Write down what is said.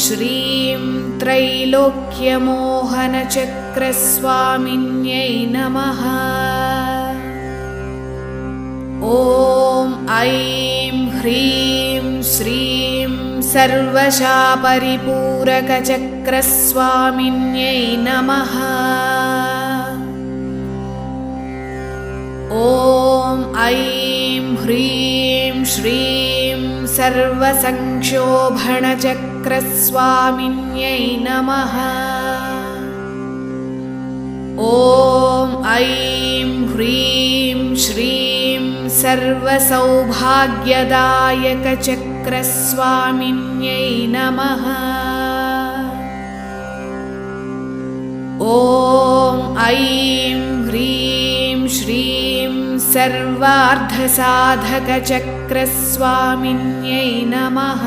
श्रीं त्रैलोक्यमोहनचक्रस्वामिन्यै नमः। ॐ ऐं ह्रीं श्रीं सर्वशापरिपूरकचक्रस्वामिन्यै नमः। ॐ ऐं ह्रीं श्रीं सर्वसंक्षोभणचक्रस्वामिन्यै नमः। ॐ ऐं ह्रीं श्रीं सर्वसौभाग्यदायकचक्रस्वामिन्यै नमः। ॐ ऐं ह्रीं श्रीं सर्वार्थसाधकचक्रस्वामिन्यै नमः।